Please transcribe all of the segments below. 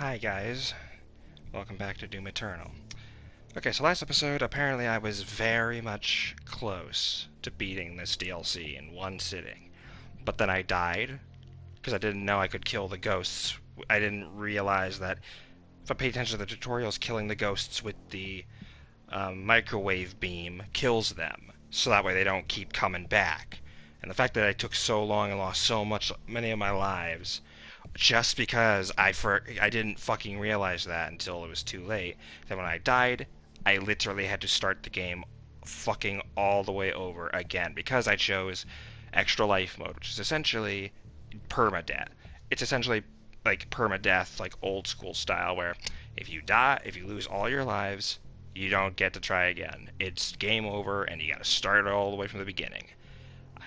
Hi guys, welcome back to Doom Eternal. Okay, so last episode, apparently I was very much close to beating this DLC in one sitting. But then I died, because I didn't know I could kill the ghosts. I didn't realize that if I paid attention to the tutorials, killing the ghosts with the microwave beam kills them, so that way they don't keep coming back. And the fact that I took so long and lost many of my lives, just because I didn't fucking realize that until it was too late. Then when I died, I literally had to start the game fucking all the way over again because I chose extra life mode, which is essentially permadeath. It's essentially like permadeath, like old school style, where if you die, if you lose all your lives, you don't get to try again. It's game over, and you gotta start it all the way from the beginning.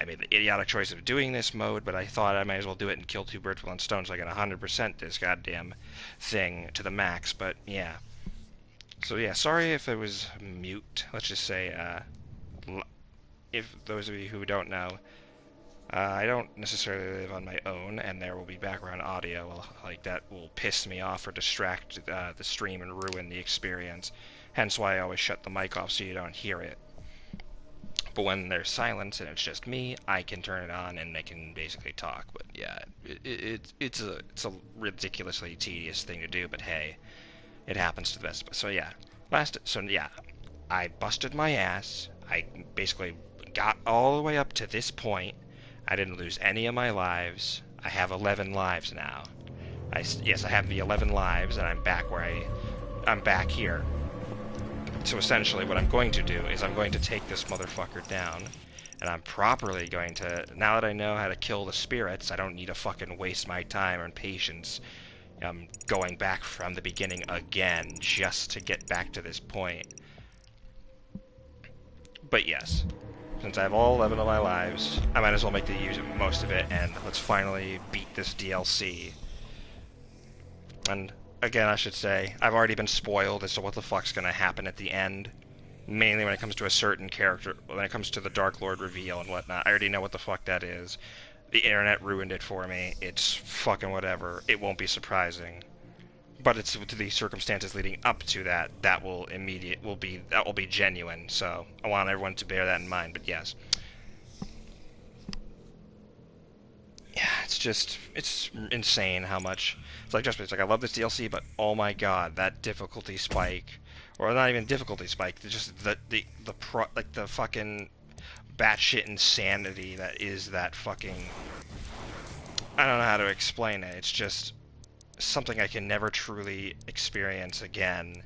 I made the idiotic choice of doing this mode, but I thought I might as well do it and kill two birds with one stone so I can 100% this goddamn thing to the max, but yeah. So yeah, sorry if it was mute. Let's just say, if those of you who don't know, I don't necessarily live on my own, and there will be background audio like that will piss me off or distract the stream and ruin the experience. Hence why I always shut the mic off so you don't hear it. But when there's silence and it's just me, I can turn it on and I can basically talk. But yeah, it's a ridiculously tedious thing to do. But hey, it happens to the best of us. So yeah, I busted my ass. I basically got all the way up to this point. I didn't lose any of my lives. I have 11 lives now. Yes, I have the 11 lives, and I'm back I'm back here. So essentially what I'm going to do is I'm going to take this motherfucker down, and I'm properly going to, now that I know how to kill the spirits, I don't need to fucking waste my time and patience going back from the beginning again just to get back to this point. But yes, since I have all 11 of my lives, I might as well make the most of it, and let's finally beat this DLC. And again, I should say, I've already been spoiled as to what the fuck's gonna happen at the end. Mainly when it comes to a certain character, when it comes to the Dark Lord reveal and whatnot. I already know what the fuck that is. The internet ruined it for me. It's fucking whatever. It won't be surprising. But it's to the circumstances leading up to that, that will be genuine. So I want everyone to bear that in mind, but yes. Yeah, it's insane how much. It's like I love this DLC, but oh my god, that difficulty spike, or not even difficulty spike, just the fucking batshit insanity that is that fucking. I don't know how to explain it. It's just something I can never truly experience again.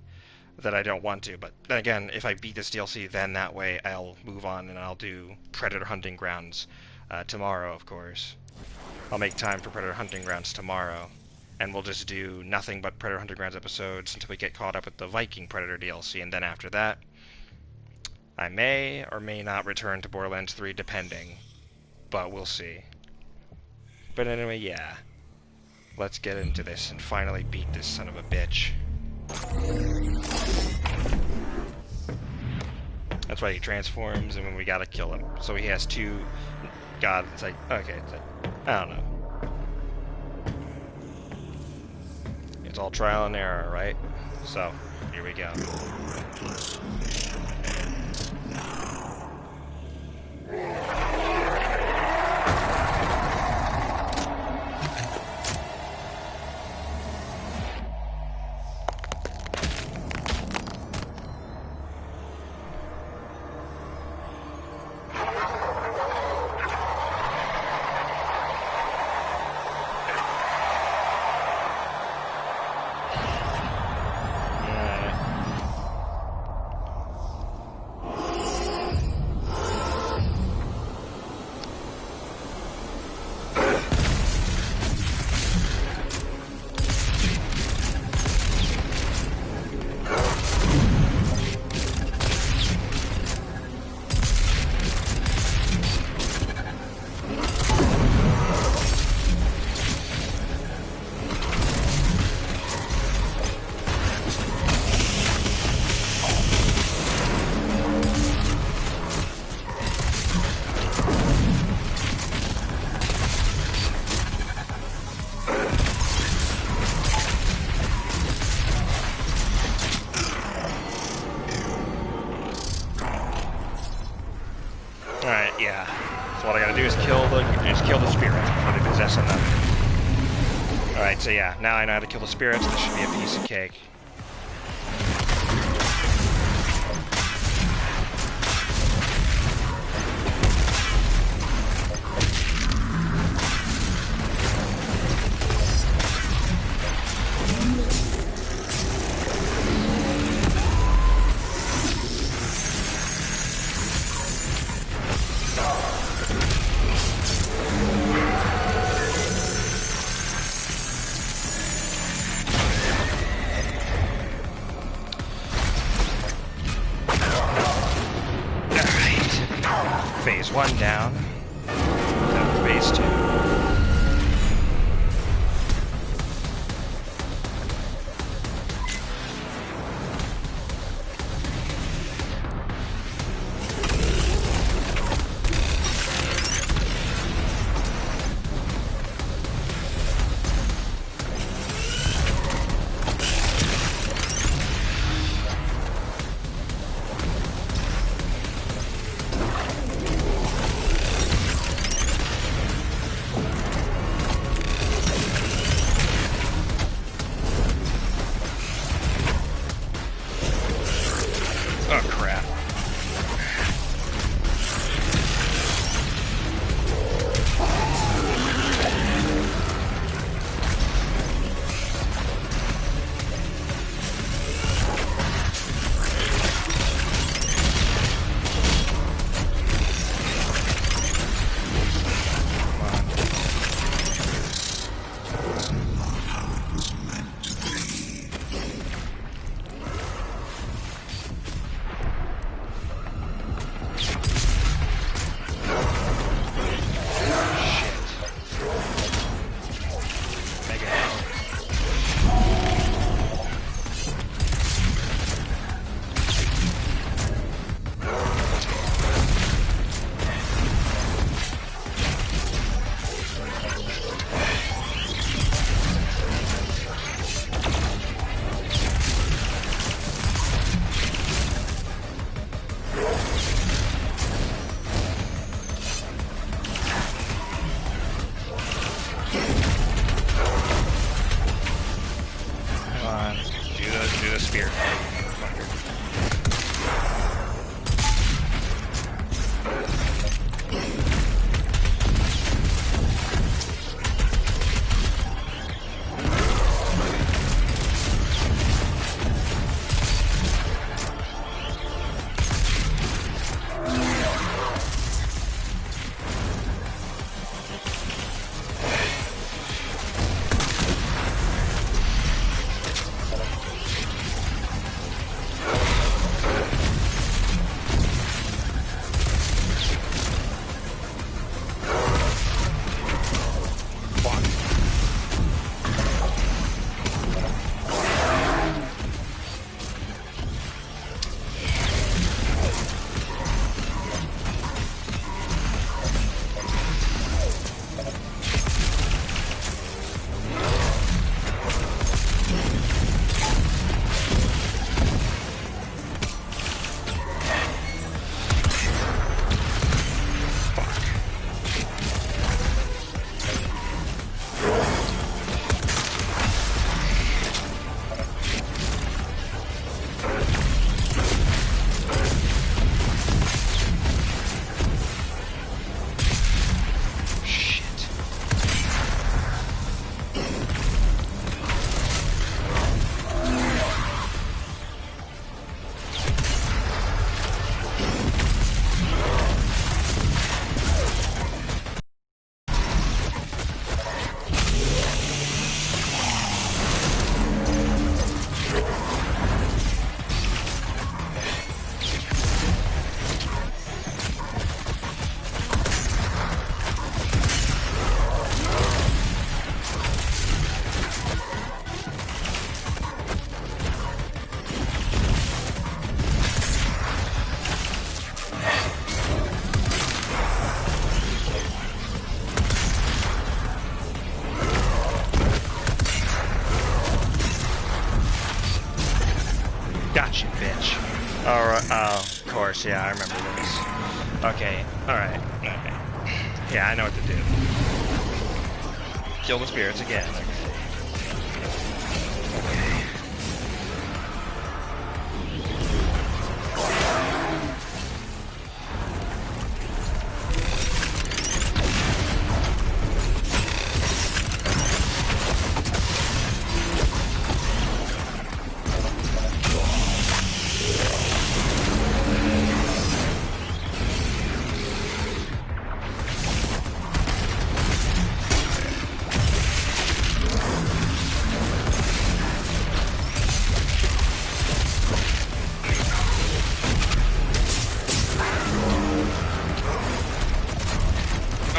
That I don't want to, but then again, if I beat this DLC, then that way I'll move on and I'll do Predator Hunting Grounds tomorrow, of course. I'll make time for Predator Hunting Grounds tomorrow, and we'll just do nothing but Predator Hunting Grounds episodes until we get caught up with the Viking Predator DLC, and then after that, I may or may not return to Borderlands 3, depending, but we'll see. But anyway, yeah, let's get into this and finally beat this son of a bitch. That's why he transforms, and when we gotta kill him. So he has two. God, it's like, okay, it's like, I don't know. It's all trial and error, right? So, here we go. what I gotta do is kill the spirit before they possess another. Alright, so yeah, now I know how to kill the spirits. This should be a piece of cake. Phase 1 down. Time for phase 2. Oh, crap. Do the spear. Gotcha, bitch. Alright, oh, of course, yeah, I remember this. Okay, alright, okay. Yeah, I know what to do. Kill the spirits again.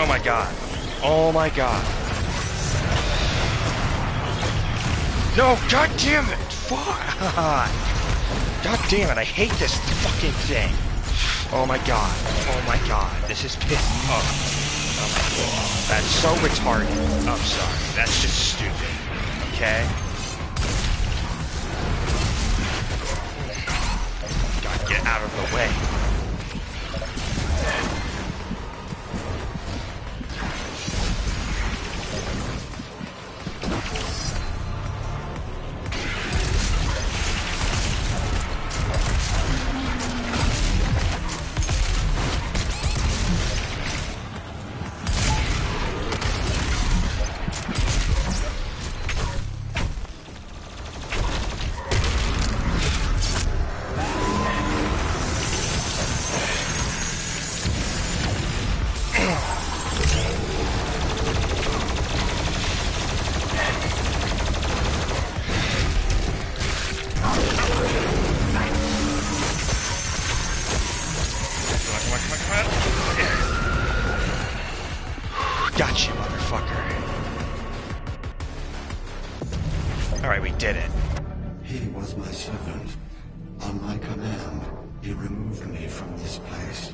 Oh my god. Oh my god. No, god damn it! Fuck! God damn it, I hate this fucking thing. Oh my god. Oh my god. This is pissing off. Oh my god. That's so retarded. I'm sorry. That's just stupid. Okay? God, get out of the way. Gotcha, motherfucker. Alright, we did it. He was my servant. On my command, he removed me from this place.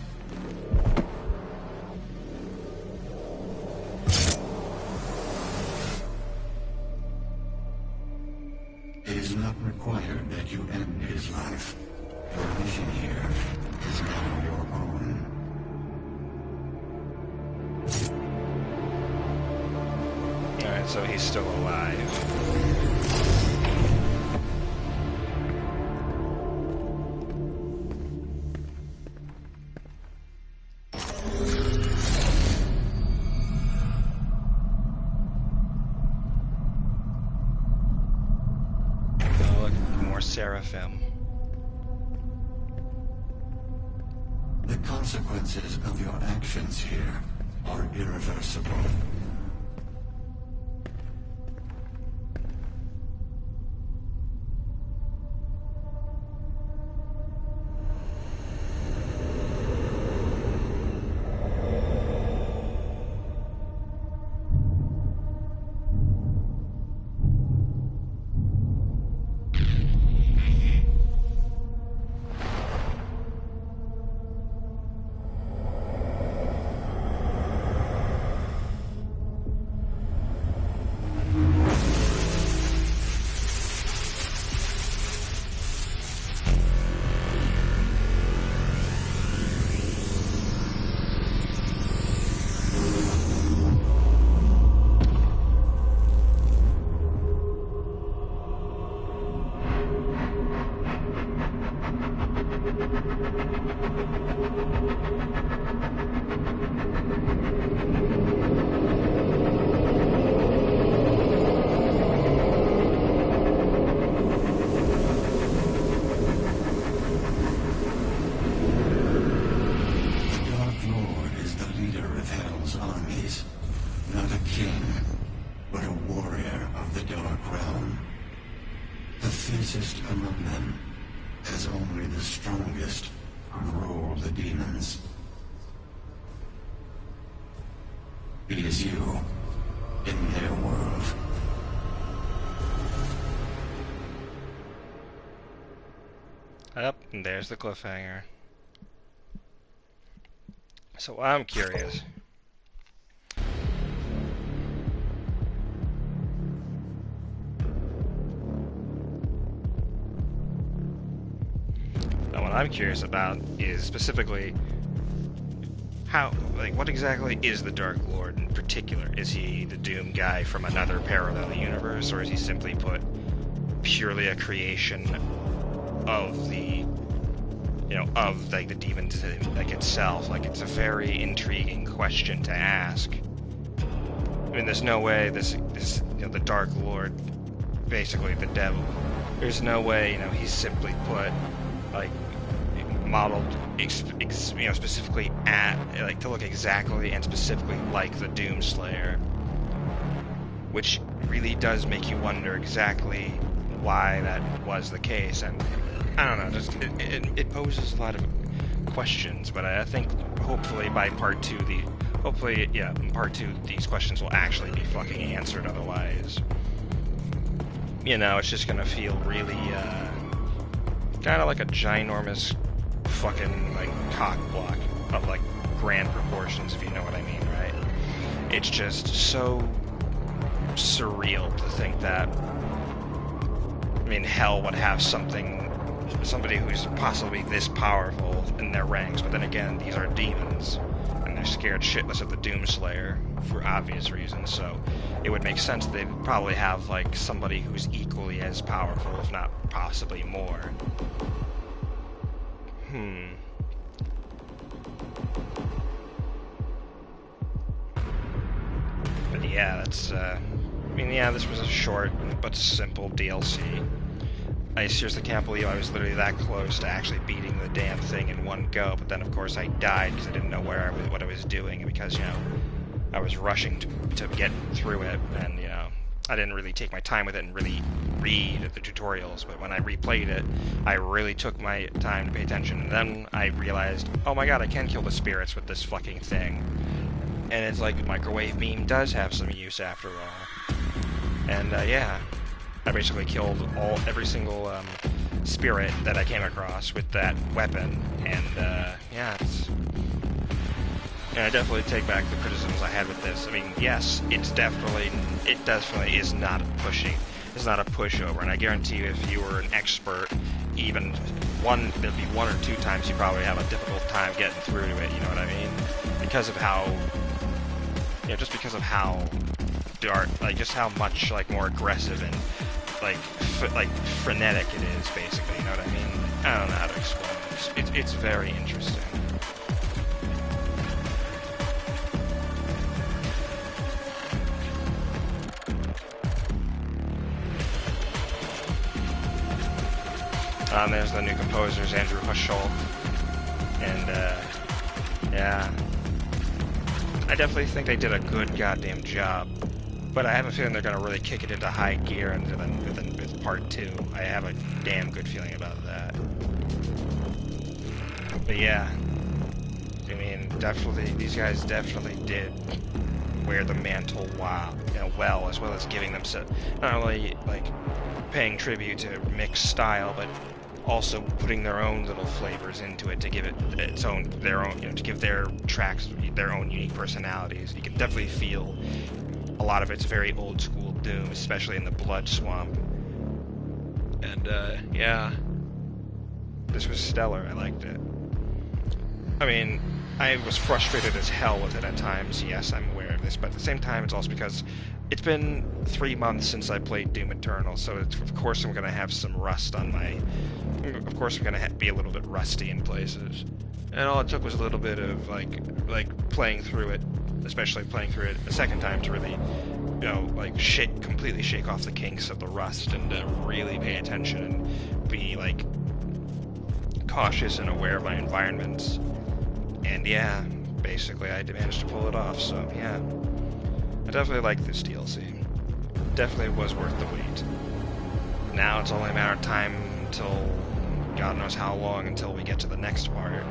It is not required that you end his life. Your mission here is now your own. Alright, so he's still alive. Oh, look, more seraphim. The consequences of your actions here are irreversible. Among them, as only the strongest rule the demons. It is you, in their world. Up, and there's the cliffhanger. So I'm curious. Now, what I'm curious about is specifically what exactly is the Dark Lord in particular? Is he the Doom guy from another parallel universe, or is he simply put purely a creation of the, of like the demon like itself? Like, it's a very intriguing question to ask. I mean, there's no way this the Dark Lord, basically the devil, there's no way he's simply put like modeled specifically to look exactly and specifically like the Doomslayer, which really does make you wonder exactly why that was the case. And I don't know, just it poses a lot of questions, but I think hopefully by part two in part two these questions will actually be fucking answered. Otherwise, it's just gonna feel really kind of like a ginormous fucking like cock block of like grand proportions, if you know what I mean, right? It's just so surreal to think that, I mean, hell would have somebody who's possibly this powerful in their ranks, but then again, these are demons, and they're scared shitless of the Doomslayer for obvious reasons, so it would make sense they'd probably have like somebody who's equally as powerful, if not possibly more. But yeah, that's, this was a short but simple DLC. I seriously can't believe I was literally that close to actually beating the damn thing in one go, but then of course I died because I didn't know what I was doing, and because, I was rushing to get through it, and, I didn't really take my time with it and really read the tutorials, but when I replayed it, I really took my time to pay attention, and then I realized, oh my god, I can kill the spirits with this fucking thing. And it's like the microwave beam does have some use after all. And yeah, I basically killed every single spirit that I came across with that weapon, and yeah, and I definitely take back the criticisms I had with this. I mean, yes, it definitely is not it's not a pushover, and I guarantee you, if you were an expert, there'd be one or two times you probably have a difficult time getting through to it, you know what I mean? Because of how, just because of how dark, like, just how much, like, more aggressive and, like frenetic it is, basically, you know what I mean? I don't know how to explain this. It's very interesting. There's the new composers, Andrew Hushall, and yeah, I definitely think they did a good goddamn job, but I have a feeling they're gonna really kick it into high gear with part 2. I have a damn good feeling about that. But yeah, I mean, definitely, these guys definitely did wear the mantle well, as well as giving them not only like paying tribute to mixed style, but also putting their own little flavors into it to give it to give their tracks their own unique personalities. You can definitely feel a lot of it's very old school Doom, especially in the Blood Swamp. And yeah, this was stellar. I liked it. I mean, I was frustrated as hell with it at times. Yes, I'm aware of this, but at the same time, it's also because it's been 3 months since I played Doom Eternal, so of course I'm going to have some rust on my... Of course I'm going to be a little bit rusty in places. And all it took was a little bit of, like playing through it, especially playing through it a second time to really, completely shake off the kinks of the rust and really pay attention and be, like, cautious and aware of my environments. And yeah, basically I managed to pull it off, so yeah. I definitely like this DLC. Definitely was worth the wait. Now it's only a matter of time until God knows how long until we get to the next part,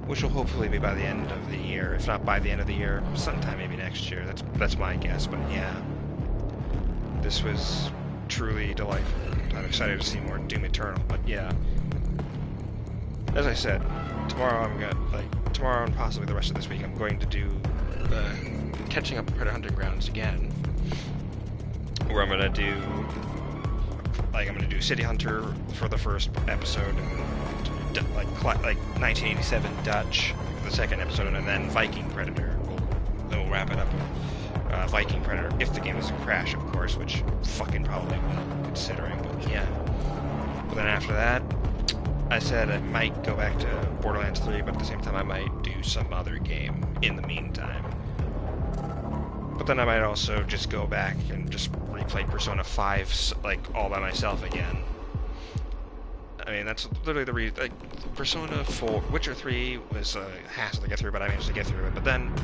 which will hopefully be by the end of the year. If not by the end of the year, sometime maybe next year. That's my guess, but yeah. This was truly delightful. I'm excited to see more Doom Eternal, but yeah. As I said, tomorrow and possibly the rest of this week, I'm going to do catching up with Predator Hunting Grounds again, where I'm gonna do City Hunter for the first episode, and like 1987 Dutch, the second episode, and then Viking Predator. We'll wrap it up with Viking Predator, if the game doesn't crash, of course, which fucking probably will, considering, but yeah. But then after that, I said I might go back to Borderlands 3, but at the same time I might do some other game in the meantime. But then I might also just go back and just replay Persona 5, like, all by myself again. I mean, that's literally the reason. Like, Persona 4, Witcher 3 was a hassle to get through, but I managed to get through it. But then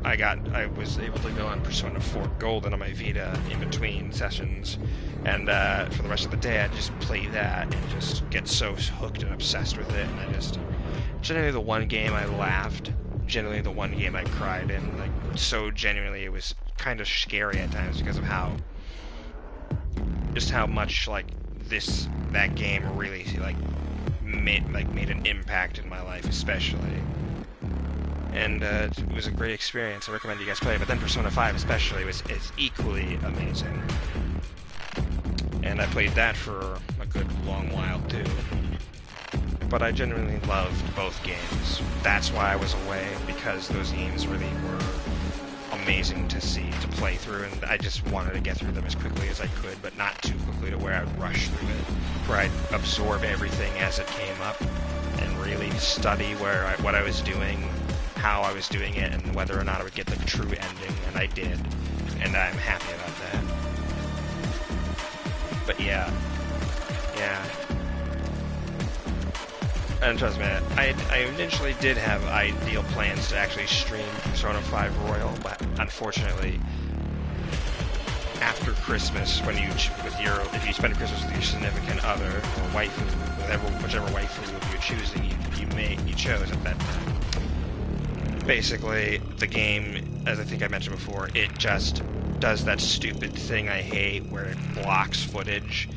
I was able to go on Persona 4 Golden on my Vita in between sessions, and for the rest of the day I'd just play that and just get so hooked and obsessed with it, and I just, generally the one game I laughed, generally the one game I cried in, like, so genuinely. It was kind of scary at times because of just how much, like, that game really, like, made an impact in my life, especially. And it was a great experience. I recommend you guys play it. But then Persona 5 especially is equally amazing. And I played that for a good long while too. But I genuinely loved both games. That's why I was away, because those games really were amazing to play through, and I just wanted to get through them as quickly as I could, but not too quickly to where I'd rush through it, where I'd absorb everything as it came up, and really study what I was doing, how I was doing it, and whether or not I would get the true ending, and I did, and I'm happy about that. But yeah. And trust me, I initially did have ideal plans to actually stream Persona 5 Royal, but unfortunately, after Christmas, if you spend Christmas with your significant other or waifu, whichever waifu you're choosing, you chose at that time. Basically, the game, as I think I mentioned before, it just does that stupid thing I hate where it blocks footage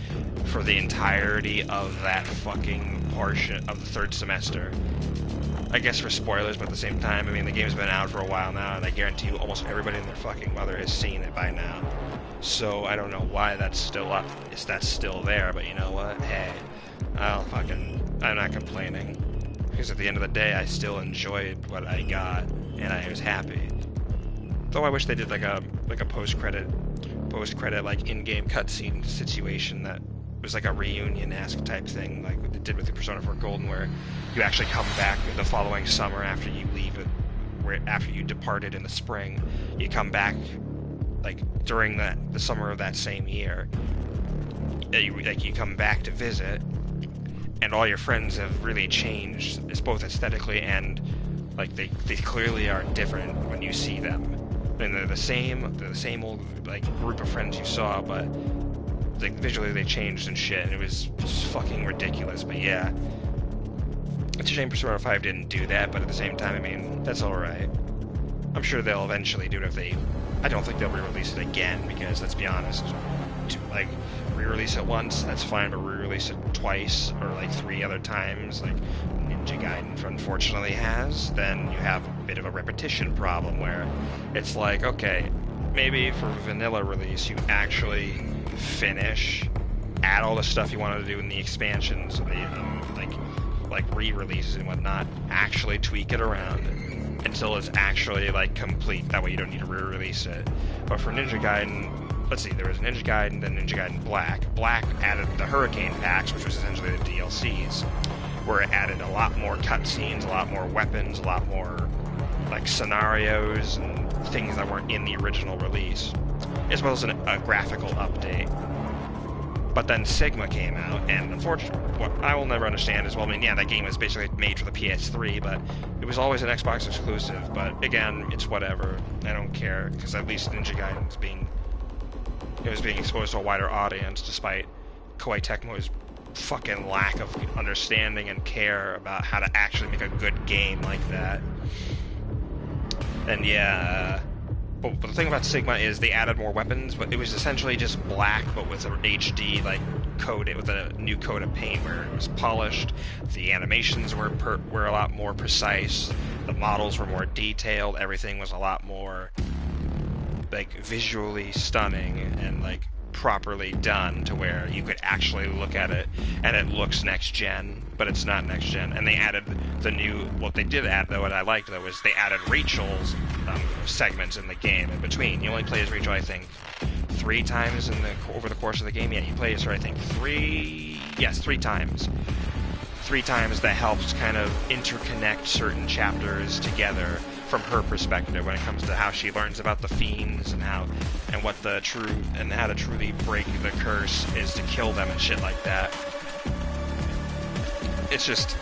for the entirety of that fucking portion of the third semester. I guess for spoilers, but at the same time, I mean, the game's been out for a while now, and I guarantee you almost everybody and their fucking mother has seen it by now. So I don't know why that's still up, if that's still there, but you know what? Hey, I'm not complaining. Because at the end of the day, I still enjoyed what I got, and I was happy. Though I wish they did like a post-credit like in-game cutscene situation that was like a reunion-esque type thing, like what they did with the Persona 4 Golden, where you actually come back the following summer after you leave it, after you departed in the spring, you come back like during the summer of that same year. You come back to visit, and all your friends have really changed. It's both aesthetically and like they clearly are different when you see them. And they're the same old like group of friends you saw, but like visually they changed and shit, and it was just fucking ridiculous. But yeah, it's a shame Persona 5 didn't do that, but at the same time, I mean, that's alright. I'm sure they'll eventually do it I don't think they'll re-release it again, because let's be honest, like, re-release it once, that's fine, but re-release it twice, or like 3 other times, like Ninja Gaiden unfortunately has, then you have a bit of a repetition problem, where it's like, okay, maybe for vanilla release, you actually finish, add all the stuff you wanted to do in the expansions, like re-releases and whatnot, actually tweak it around until it's actually like complete. That way you don't need to re-release it. But for Ninja Gaiden, let's see, there was Ninja Gaiden, then Ninja Gaiden Black. Black added the Hurricane packs, which was essentially the DLCs, where it added a lot more cutscenes, a lot more weapons, a lot more like scenarios and things that weren't in the original release, as well as a graphical update. But then Sigma came out, and unfortunately, what I will never understand is, well, I mean, yeah, that game was basically made for the PS3, but it was always an Xbox exclusive. But again, it's whatever. I don't care, because at least Ninja Gaiden was being exposed to a wider audience, despite Koei Tecmo's fucking lack of understanding and care about how to actually make a good game like that. And yeah. But the thing about Sigma is they added more weapons, but it was essentially just Black, but with an HD like coat, with a new coat of paint where it was polished. The animations were a lot more precise. The models were more detailed. Everything was a lot more like visually stunning and like properly done to where you could actually look at it and it looks next gen, but it's not next gen. And they added the new, what they did add though, what I liked though, is they added Rachel's segments in the game in between. You only play as Rachel, I think, 3 times over the course of the game. Yeah, you play as her, I think, 3 times. 3 times that helps kind of interconnect certain chapters together from her perspective when it comes to how she learns about the fiends and how to truly break the curse is to kill them and shit like that. It's just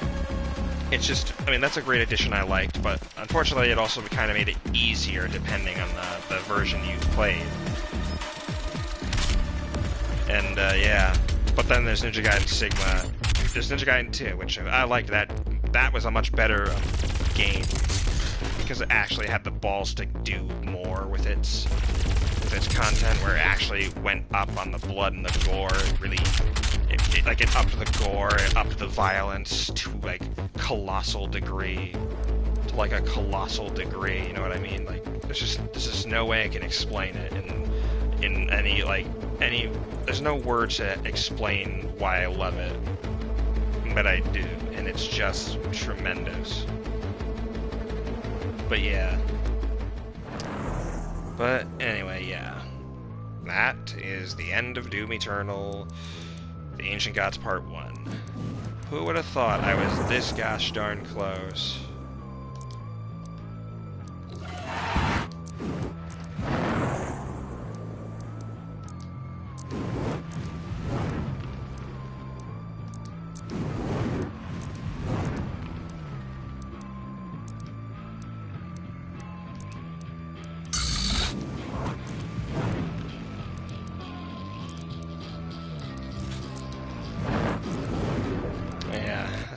I mean, that's a great addition I liked, but unfortunately it also kind of made it easier depending on the version you played. And yeah, but then there's Ninja Gaiden Sigma. There's Ninja Gaiden 2, which I liked. That was a much better game because it actually had the balls to do more with its content, where it actually went up on the blood and the gore. It really, it upped the gore, it upped the violence to like colossal degree, to like a colossal degree. You know what I mean? Like there's just no way I can explain it in any. There's no words to explain why I love it, but I do, and it's just tremendous. But yeah. But anyway, yeah. That is the end of Doom Eternal, The Ancient Gods Part 1. Who would have thought I was this gosh darn close?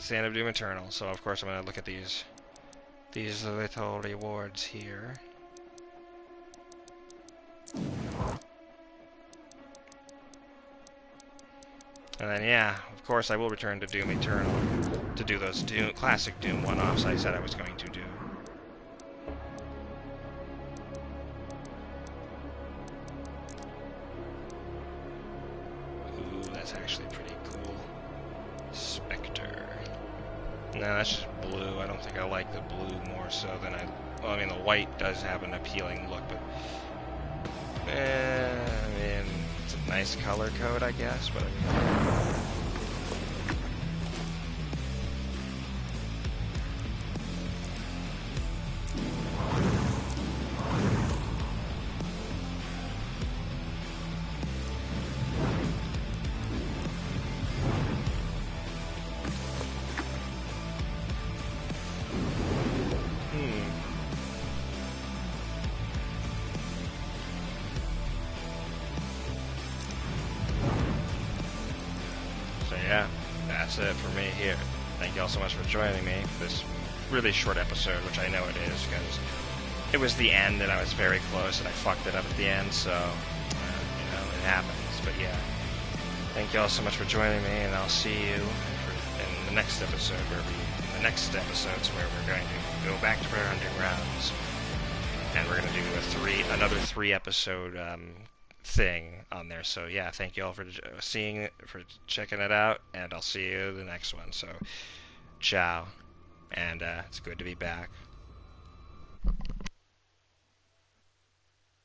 The end of Doom Eternal. So of course I'm gonna look at these little rewards here. And then yeah, of course I will return to Doom Eternal to do those classic Doom one-offs I said I was going to do. Ooh, that's actually pretty cool. Spectre. No, that's just blue. I don't think I like the blue more so than well, I mean, the white does have an appealing look, but I mean, it's a nice color code, I guess, but yeah, that's it for me here. Thank you all so much for joining me for this really short episode, which I know it is, because it was the end and I was very close and I fucked it up at the end, so, you know, it happens. But yeah, thank you all so much for joining me, and I'll see you in the next episode, where we're going to go back to our hunting grounds, and we're going to do another 3-episode thing on there. So yeah, thank you all for checking it out, and I'll see you the next one. So ciao, and it's good to be back.